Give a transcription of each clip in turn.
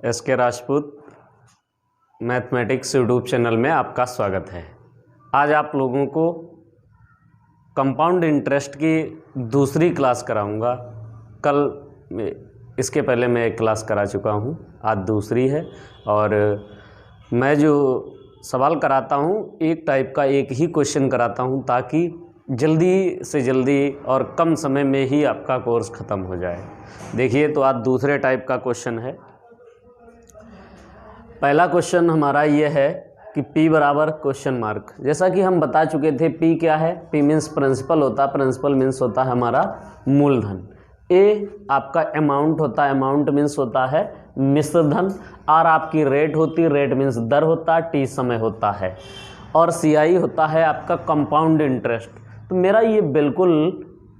S के Rajput mathematics YouTube channel में आपका स्वागत है। आज आप लोगों को कंपाउंड इंटरेस्ट की दूसरी क्लास कराऊंगा। इसके पहले मैं एक क्लास करा चुका हूं, आज दूसरी है। और मैं जो सवाल कराता हूं एक टाइप का एक ही क्वेश्चन कराता हूं ताकि जल्दी से जल्दी और कम समय में ही आपका कोर्स ख़त्म हो जाए। देखिए, तो आज दूसरे टाइप का क्वेश्चन है। पहला क्वेश्चन हमारा ये है कि P बराबर क्वेश्चन मार्क। जैसा कि हम बता चुके थे, P क्या है? P मीन्स प्रिंसिपल होता है, प्रिंसिपल मीन्स होता है हमारा मूलधन। A आपका अमाउंट होता है, अमाउंट मीन्स होता है मिश्र धन। R आपकी रेट होती है, रेट मीन्स दर होता है, T समय होता है। और CI होता है आपका कंपाउंड इंटरेस्ट। तो मेरा ये बिल्कुल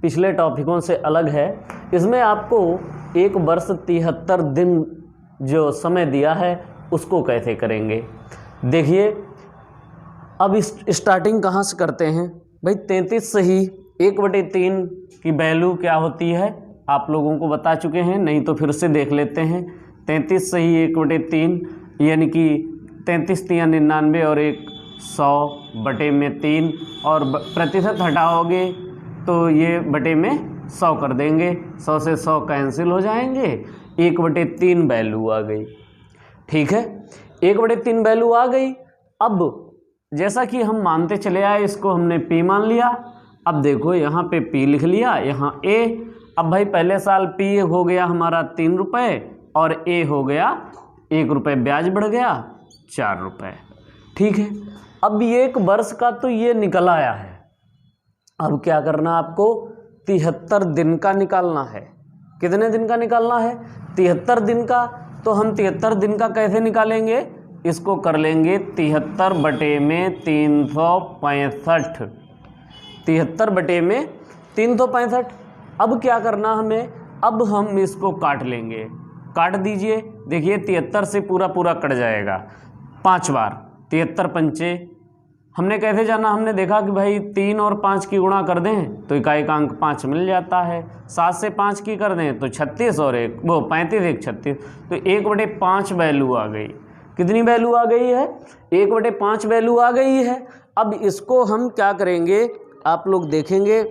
पिछले टॉपिकों से अलग है। इसमें आपको एक वर्ष 73 दिन जो समय दिया है उसको कैसे करेंगे। देखिए, अब इस स्टार्टिंग कहाँ से करते हैं भाई? 33 से ही 1/3 की वैल्यू क्या होती है आप लोगों को बता चुके हैं, नहीं तो फिर से देख लेते हैं। 33 से ही 1/3 यानी कि 33 3 99 और 100/3 और प्रतिशत हटाओगे तो ये बटे में 100 कर देंगे। 100 से 100 कैंसिल हो जाएंगे, 1/3 वैल्यू आ गई। ठीक है, 1/3 वैल्यू आ गई। अब जैसा कि हम मानते चले आए, इसको हमने P मान लिया। अब देखो यहाँ पे P लिख लिया, यहाँ A। अब भाई पहले साल P हो गया हमारा 3 रुपये और A हो गया 1 रुपये, ब्याज बढ़ गया 4 रुपये। ठीक है, अब एक वर्ष का तो ये निकल आया है। अब क्या करना आपको? 73 दिन का निकालना है। कितने दिन का निकालना है? 73 दिन का। तो हम 73 दिन का कैसे निकालेंगे? इसको कर लेंगे 73/365। 73/365। अब क्या करना हमें? अब हम इसको काट लेंगे। काट दीजिए। देखिए, 73 से पूरा पूरा कट जाएगा 5 बार। 73 पंचे हमने कैसे जाना? हमने देखा कि भाई 3 और 5 की गुणा कर दें तो इकाई का अंक 5 मिल जाता है। 7 से 5 की कर दें तो 36 और 35 1 36। तो 1/5 वैल्यू आ गई। कितनी वैल्यू आ गई है? 1/5 वैल्यू आ गई है। अब इसको हम क्या करेंगे आप लोग देखेंगे।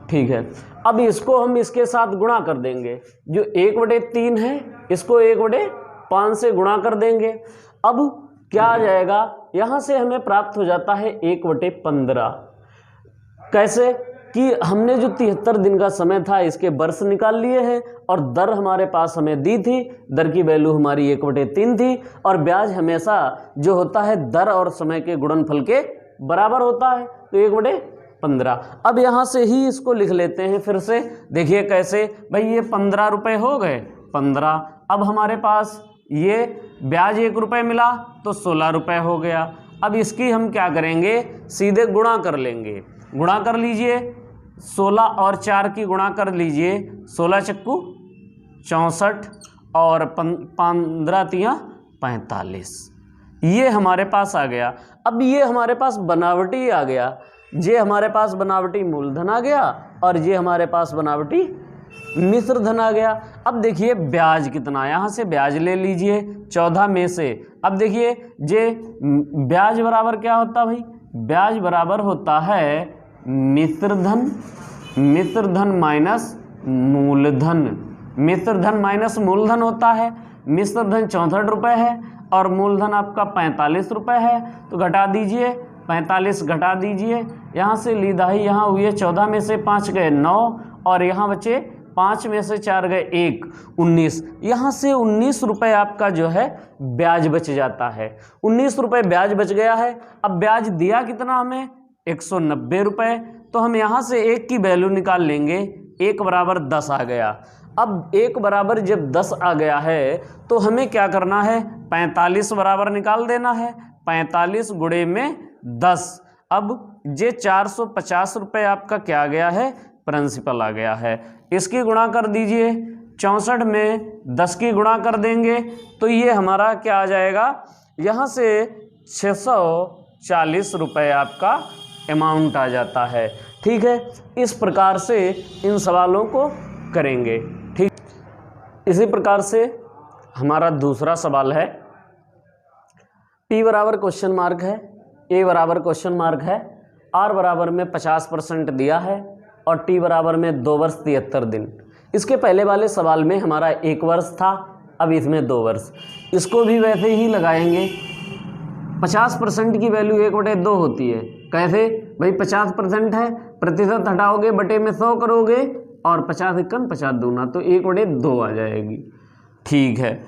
ठीक है, अब इसको हम इसके साथ गुणा कर देंगे। जो 1/3 है इसको 1/5 से गुणा कर देंगे। अब क्या आ जाएगा? यहां से हमें प्राप्त हो जाता है 1/15। कैसे? कि हमने जो 73 दिन का समय था इसके वर्ष निकाल लिए हैं और दर हमारे पास हमें दी थी। दर की वैल्यू हमारी 1/3 थी और ब्याज हमेशा जो होता है दर और समय के गुणनफल के बराबर होता है, तो 1/15। अब यहाँ से ही इसको लिख लेते हैं फिर से। देखिए कैसे भाई, ये 15 रुपये हो गए, 15। अब हमारे पास ये ब्याज 1 रुपये मिला तो 16 रुपये हो गया। अब इसकी हम क्या करेंगे? सीधे गुणा कर लेंगे। गुणा कर लीजिए, 16 और 4 की गुणा कर लीजिए। 16 चक्कू 64 और 15 तियाँ 45। ये हमारे पास आ गया। अब ये हमारे पास बनावटी आ गया। ये हमारे पास बनावटी मूलधन आ गया और ये हमारे पास बनावटी मिश्र धन आ गया। अब देखिए ब्याज कितना, यहाँ से ब्याज ले लीजिए 14 में से। अब देखिए ये ब्याज बराबर क्या होता भाई? ब्याज बराबर होता है मिश्र धन माइनस मूलधन। मिश्र धन माइनस मूलधन होता है। मिश्र धन 64 रुपये है और मूलधन आपका 45 रुपये है। तो घटा दीजिए, 45 घटा दीजिए। यहाँ से ली दाही यहाँ हुई है, 14 में से 5 गए 9 और यहाँ बचे 5 में से 4 गए 1, 19। यहाँ से 19 रुपये आपका जो है ब्याज बच जाता है। 19 रुपये ब्याज बच गया है। अब ब्याज दिया कितना हमें? 190 रुपये। तो हम यहाँ से 1 की वैल्यू निकाल लेंगे। 1 बराबर 10 आ गया। अब 1 बराबर जब 10 आ गया है तो हमें क्या करना है? 45 बराबर निकाल देना है। 45 गुणे में 10। अब ये 450 रुपये आपका क्या आ गया है? प्रिंसिपल आ गया है। इसकी गुणा कर दीजिए। 64 में 10 की गुणा कर देंगे तो ये हमारा क्या आ जाएगा? यहाँ से 640 रुपये आपका अमाउंट आ जाता है। ठीक है, इस प्रकार से इन सवालों को करेंगे। ठीक, इसी प्रकार से हमारा दूसरा सवाल है, P बराबर क्वेश्चन मार्क है, A बराबर क्वेश्चन मार्क है, R बराबर में 50% दिया है और T बराबर में 2 वर्ष 73 दिन। इसके पहले वाले सवाल में हमारा 1 वर्ष था, अब इसमें 2 वर्ष। इसको भी वैसे ही लगाएंगे। 50% की वैल्यू 1/2 होती है। कैसे भाई, 50% है, प्रतिशत हटाओगे बटे में 100 करोगे और 50 एकम 50 दूना, तो 1/2 आ जाएगी। ठीक है,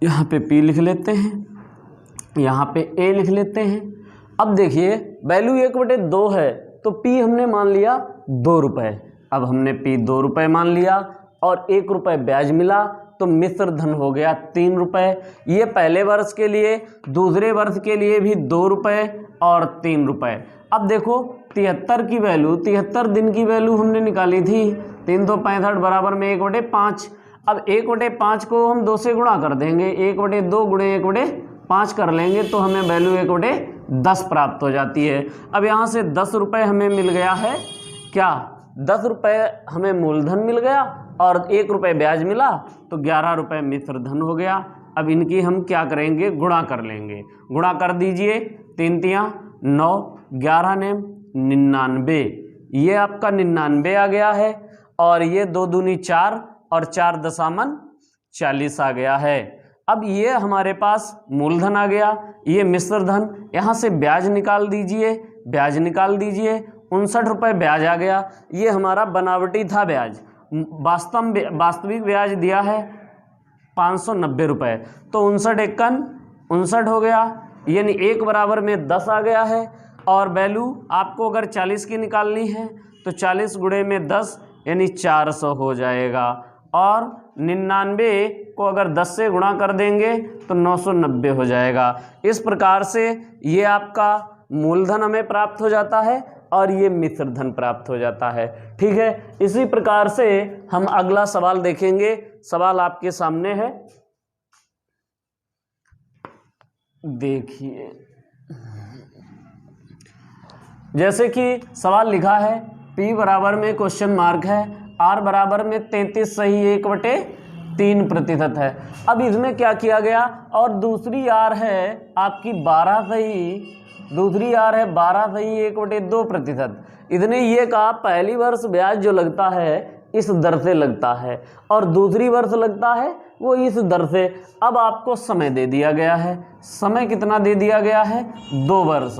यहाँ पे P लिख लेते हैं, यहाँ पे A लिख लेते हैं। अब देखिए वैल्यू 1/2 है तो P हमने मान लिया 2 रुपये। अब हमने P 2 रुपये मान लिया और 1 रुपये ब्याज मिला, तो मिश्र धन हो गया 3 रुपये। ये पहले वर्ष के लिए, दूसरे वर्ष के लिए भी 2 रुपये और 3 रुपये। अब देखो 73 की वैल्यू, 73 दिन की वैल्यू हमने निकाली थी 3 तो 65 बराबर में 1/5। अब 1/5 को हम 2 से गुणा कर देंगे, 1/2 गुणे 1/5 कर लेंगे तो हमें वैल्यू 1/10 प्राप्त हो जाती है। अब यहाँ से 10 रुपये हमें मिल गया है, क्या 10 रुपये हमें मूलधन मिल गया और 1 रुपये ब्याज मिला, तो 11 रुपये मिश्र धन हो गया। अब इनकी हम क्या करेंगे, गुणा कर लेंगे। गुणा कर दीजिए, 3 तियाँ 9, 11 ने 99, ये आपका 99 आ गया है और ये 2 दूनी 4 और 4 दशामन 40 आ गया है। अब ये हमारे पास मूलधन आ गया, ये मिश्र धन। यहाँ से ब्याज निकाल दीजिए, ब्याज निकाल दीजिए, 59 रुपये ब्याज आ गया। ये हमारा बनावटी था ब्याज, वास्तविक ब्याज दिया है 590 रुपये, तो 59 एकन 59 हो गया, यानी 1 बराबर में 10 आ गया है। और वैल्यू आपको अगर 40 की निकालनी है तो 40 गुणे में 10 यानी 400 हो जाएगा। और 99 को अगर 10 से गुणा कर देंगे तो 990 हो जाएगा। इस प्रकार से ये आपका मूलधन हमें प्राप्त हो जाता है और ये मिश्र धन प्राप्त हो जाता है। ठीक है, इसी प्रकार से हम अगला सवाल देखेंगे। सवाल आपके सामने है, देखिए जैसे कि सवाल लिखा है, P बराबर में क्वेश्चन मार्क है, R बराबर में 33 सही 1/3% है। अब इसमें क्या किया गया, और दूसरी R है आपकी 12 सही, दूसरी R है 12 सही 1/2%। इसने ये कहा पहली वर्ष ब्याज जो लगता है इस दर से लगता है और दूसरी वर्ष लगता है वो इस दर से। अब आपको समय दे दिया गया है, समय कितना दे दिया गया है, 2 वर्ष।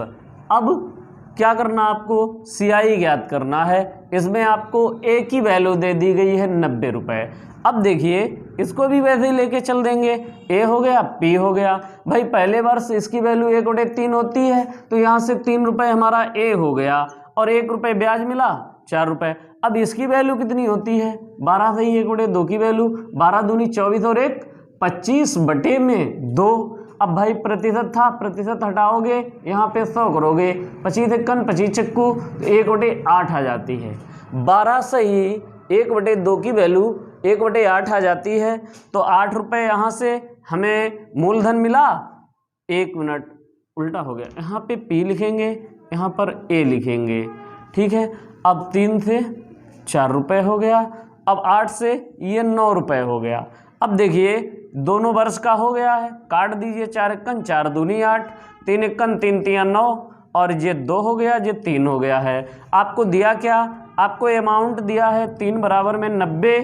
अब क्या करना, आपको CI ज्ञात करना है। इसमें आपको A की वैल्यू दे दी गई है 90 रुपये। अब देखिए इसको भी वैसे ही लेके चल देंगे, A हो गया P हो गया। भाई पहले वर्ष इसकी वैल्यू 1/3 होती है तो यहाँ से 3 रुपये हमारा A हो गया और 1 रुपये ब्याज मिला 4 रुपये। अब इसकी वैल्यू कितनी होती है, 12 सही 1/2 की वैल्यू, 12 दूनी 24 और 1 25 बटे में 2। अब भाई प्रतिशत था, प्रतिशत हटाओगे यहाँ पे 100 करोगे, 25 एकन 25 चक्कू 1/8 आ जाती है। 12 सही 1/2 की वैल्यू 1/8 आ जाती है, तो 8 रुपये यहाँ से हमें मूलधन मिला। 1 मिनट उल्टा हो गया, यहाँ पे P लिखेंगे, यहाँ पर A लिखेंगे। ठीक है, अब 3 से 4 रुपये हो गया, अब 8 से ये 9 रुपये हो गया। अब देखिए दोनों वर्ष का हो गया है, काट दीजिए, 4 एकन 4 दूनी 8, 3 एकन 3 तियाँ 9 और ये 2 हो गया, ये 3 हो गया है। आपको दिया क्या, आपको अमाउंट दिया है 3 बराबर में 90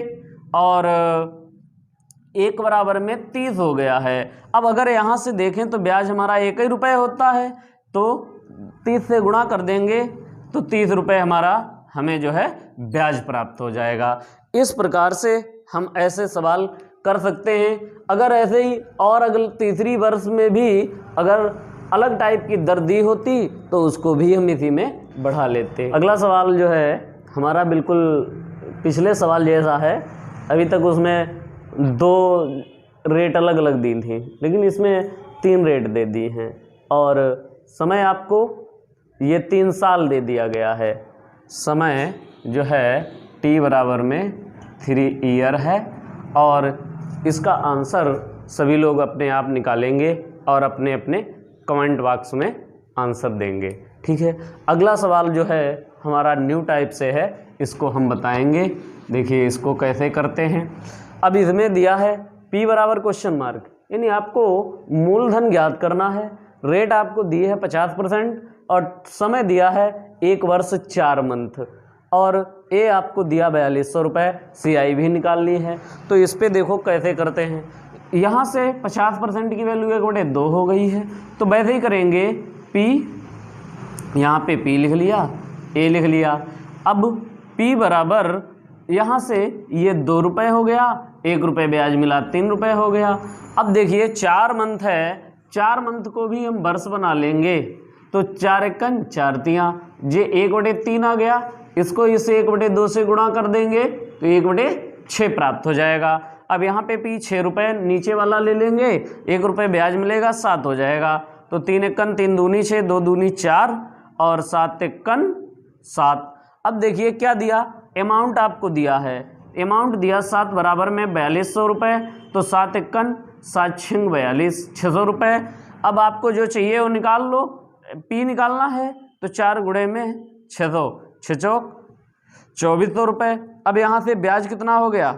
और 1 बराबर में 30 हो गया है। अब अगर यहाँ से देखें तो ब्याज हमारा 1 ही रुपये होता है, तो 30 से गुणा कर देंगे तो 30 रुपये हमारा हमें जो है ब्याज प्राप्त हो जाएगा। इस प्रकार से हम ऐसे सवाल कर सकते हैं। अगर ऐसे ही और अगले तीसरी वर्ष में भी अगर अलग टाइप की दर दी होती तो उसको भी हम इसी में बढ़ा लेते। अगला सवाल जो है हमारा बिल्कुल पिछले सवाल जैसा है। अभी तक उसमें 2 रेट अलग अलग दी थी, लेकिन इसमें 3 रेट दे दी हैं और समय आपको ये 3 साल दे दिया गया है। समय जो है T बराबर में 3 ईयर है और इसका आंसर सभी लोग अपने आप निकालेंगे और अपने अपने कमेंट बॉक्स में आंसर देंगे। ठीक है, अगला सवाल जो है हमारा न्यू टाइप से है, इसको हम बताएंगे। देखिए इसको कैसे करते हैं। अब इसमें दिया है P बराबर क्वेश्चन मार्क, यानी आपको मूलधन ज्ञात करना है। रेट आपको दी है 50% और समय दिया है 1 वर्ष 4 मंथ, और ए आपको दिया 4200 रुपये, CI भी निकालनी है। तो इस पे देखो कैसे करते हैं। यहाँ से 50% की वैल्यू 1/2 हो गई है, तो वैसे ही करेंगे। P, यहाँ पे P लिख लिया, A लिख लिया। अब P बराबर यहाँ से ये 2 रुपये हो गया, 1 रुपये ब्याज मिला 3 रुपये हो गया। अब देखिए 4 मंथ है, 4 मंथ को भी हम वर्ष बना लेंगे, तो 4 एकन 4 तियाँ, ये 1/3 आ गया। इसको इस 1/2 से गुणा कर देंगे तो 1/6 प्राप्त हो जाएगा। अब यहाँ पे P 6 रुपये, नीचे वाला ले लेंगे, 1 रुपये ब्याज मिलेगा, 7 हो जाएगा। तो 3 एकन 3 दूनी 6, 2 दूनी 4 और 7 एकन 7। अब देखिए क्या दिया, अमाउंट आपको दिया है, अमाउंट दिया 7 बराबर में 4200 रुपये, तो 7 एकन 7 छिंग 42, 600 रुपये। अब आपको जो चाहिए वो निकाल लो, P निकालना है, तो 4 गुणे में 600, 6 चौक 2400 रुपये। अब यहाँ से ब्याज कितना हो गया,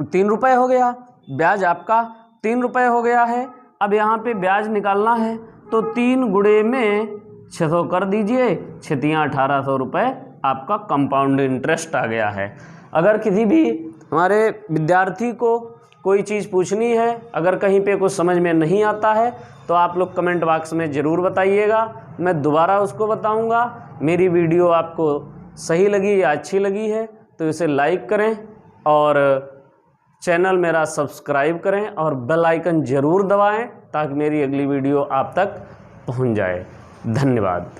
3 रुपये हो गया, ब्याज आपका 3 रुपये हो गया है। अब यहाँ पे ब्याज निकालना है, तो 3 गुणे में 600 कर दीजिए, 6 तियाँ 1800 रुपये आपका कंपाउंड इंटरेस्ट आ गया है। अगर किसी भी हमारे विद्यार्थी को कोई चीज़ पूछनी है, अगर कहीं पे कुछ समझ में नहीं आता है, तो आप लोग कमेंट बॉक्स में ज़रूर बताइएगा, मैं दोबारा उसको बताऊंगा। मेरी वीडियो आपको सही लगी या अच्छी लगी है तो इसे लाइक करें और चैनल मेरा सब्सक्राइब करें और बेल आइकन ज़रूर दबाएं ताकि मेरी अगली वीडियो आप तक पहुंच जाए। धन्यवाद।